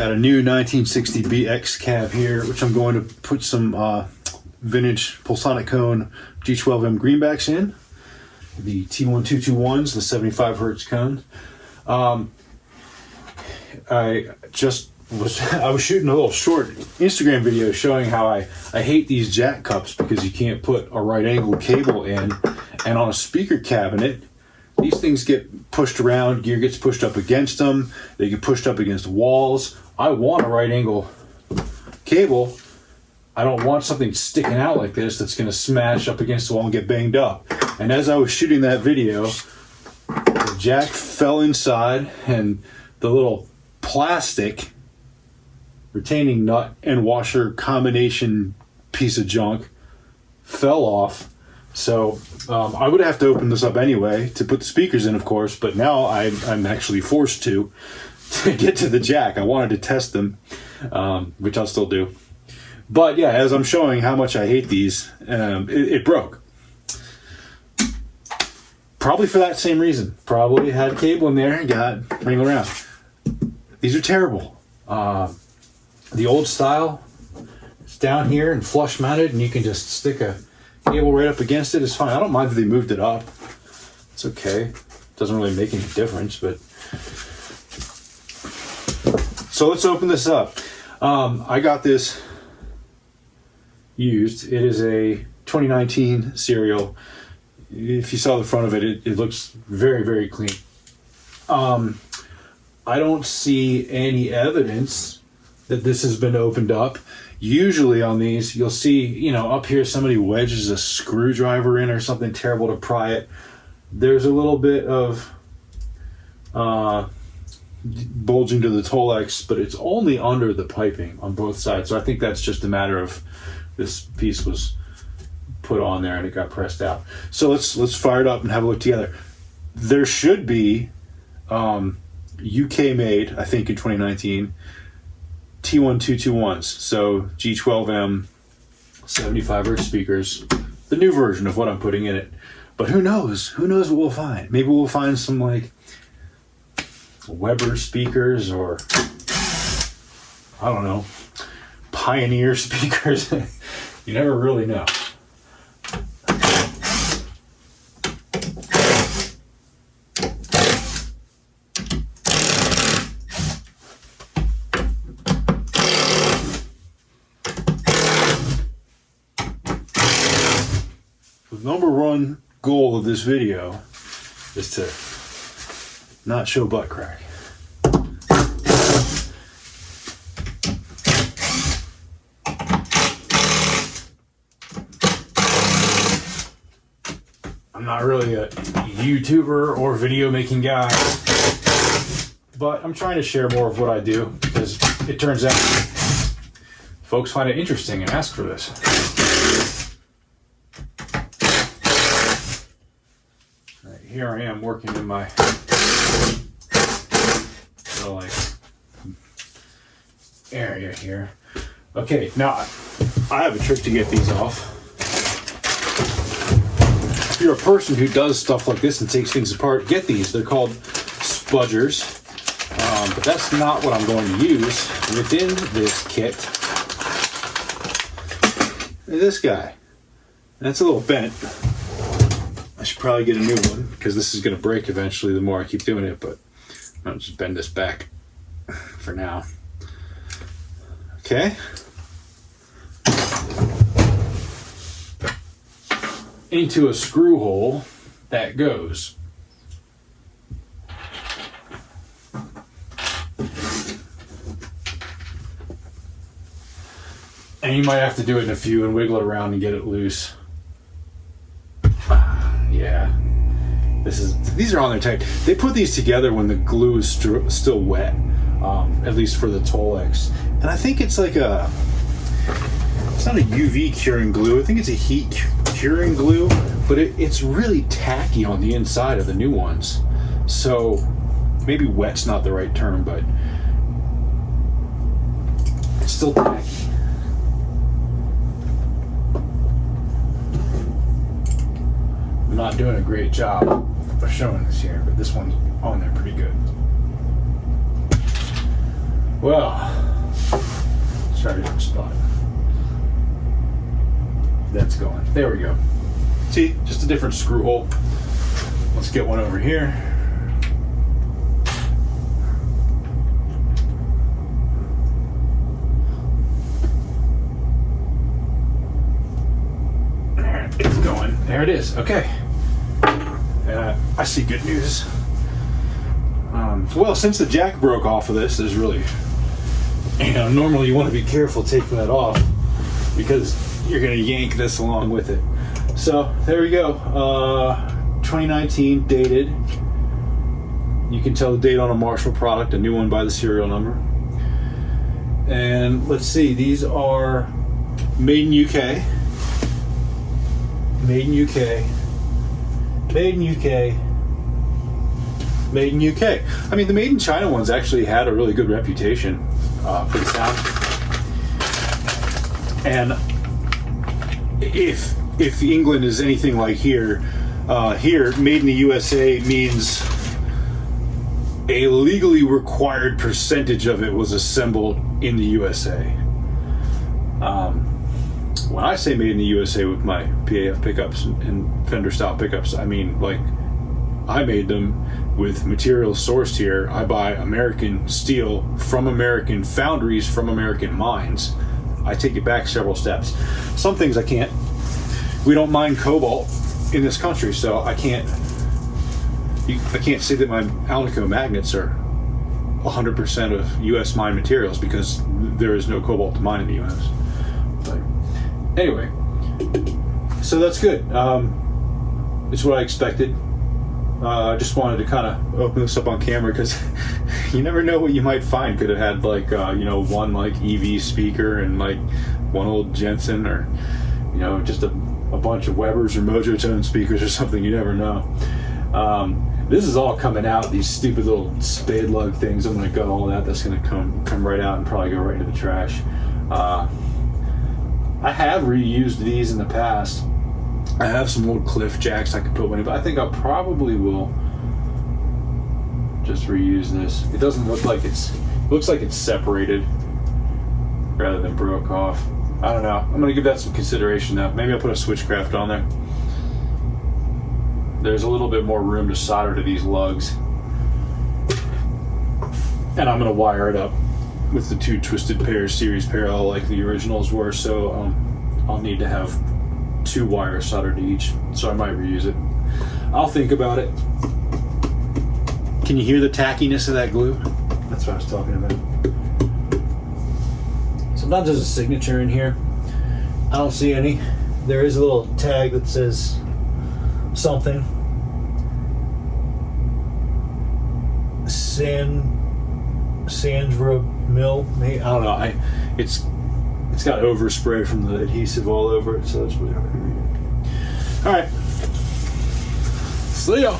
Got a new 1960 BX cab here, which I'm going to put some vintage Pulsonic-cone T12M greenbacks in. The T1221s, the 75 hertz cone. I was shooting a little short Instagram video showing how I hate these jack cups because you can't put a right angle cable in, and on a speaker cabinet these things get pushed around, gear gets pushed up against them, they get pushed up against walls. I want a right angle cable. I don't want something sticking out like this that's going to smash up against the wall and get banged up. And as I was shooting that video, the jack fell inside and the little plastic retaining nut and washer combination piece of junk fell off. So I would have to open this up anyway to put the speakers in, of course, but now I'm actually forced to get to the jack. I wanted to test them, which I'll still do. But yeah, as I'm showing how much I hate these, it broke. Probably for that same reason. Probably had cable in there and got wrangled around. These are terrible. The old style, it's down here and flush mounted, and you can just stick a cable right up against it. It's fine. I don't mind that they moved it up. It's okay. Doesn't really make any difference, but so let's open this up. I got this used. It is a 2019 serial. If you saw the front of it, it looks very, very clean. I don't see any evidence that this has been opened up. Usually on these, you'll see, up here somebody wedges a screwdriver in or something terrible to pry it. There's a little bit of bulging to the Tolex, but it's only under the piping on both sides. So I think that's just a matter of this piece was put on there and it got pressed out. So let's fire it up and have a look together. There should be UK made, I think in 2019, T1221s, so G12M 75 hertz speakers, the new version of what I'm putting in it. But who knows what we'll find. Maybe we'll find some like Weber speakers, or I don't know, Pioneer speakers. You never really know. The number one goal of this video is to not show butt crack. I'm not really a YouTuber or video making guy, but I'm trying to share more of what I do because it turns out folks find it interesting and ask for this. Here I am working in my little area here. Okay, now I have a trick to get these off. If you're a person who does stuff like this and takes things apart, get these. They're called spudgers, but that's not what I'm going to use. Within this kit is this guy. That's a little bent. I should probably get a new one because this is going to break eventually the more I keep doing it, but I'll just bend this back for now. Okay. Into a screw hole that goes. And you might have to do it in a few and wiggle it around and get it loose. Yeah, these are on there tight. They put these together when the glue is still wet, at least for the Tolex. And I think it's like it's not a UV curing glue. I think it's a heat curing glue, but it's really tacky on the inside of the new ones. So maybe wet's not the right term, but it's still tacky. I'm not doing a great job of showing this here, but this one's on there pretty good. Well, let's try a different spot. That's going. There we go. See, just a different screw hole. Let's get one over here. Alright, it's going. There it is. Okay. I see good news. Well, since the jack broke off of this, there's really, normally you want to be careful taking that off because you're going to yank this along with it. So there we go. 2019 dated. You can tell the date on a Marshall product, a new one by the serial number. And let's see, these are made in UK. Made in UK. Made in UK. Made in UK. I mean, the made in China ones actually had a really good reputation for the sound. And if England is anything like here, made in the USA means a legally required percentage of it was assembled in the USA. When I say made in the USA with my PAF pickups and Fender style pickups, I mean like I made them with materials sourced here. I buy American steel from American foundries, from American mines. I take it back several steps. Some things I can't. We don't mine cobalt in this country, so I can't say that my Alnico magnets are 100% of U.S. mine materials because there is no cobalt to mine in the U.S. But anyway, so that's good. It's what I expected. I just wanted to kind of open this up on camera because you never know what you might find. Could have had like one like EV speaker and like one old Jensen, or just a bunch of Webers or Mojotone speakers or something. You never know. This is all coming out, these stupid little spade lug things. I'm going to gut all that. That's going to come right out and probably go right into the trash. I have reused these in the past. I have some old Cliff jacks I could put one in, but I think I probably will just reuse this. It doesn't look like it looks like it's separated rather than broke off. I don't know. I'm going to give that some consideration now. Maybe I'll put a Switchcraft on there. There's a little bit more room to solder to these lugs. And I'm going to wire it up with the two twisted pairs, series parallel like the originals were, so I'll need to have 2 wires soldered to each, so I might reuse it. I'll think about it. Can you hear the tackiness of that glue? That's what I was talking about. Sometimes there's a signature in here. I don't see any. There is a little tag that says something. Sandra Mill. I don't know. It's got overspray from the adhesive all over it, so that's really hard to read. All right. See ya.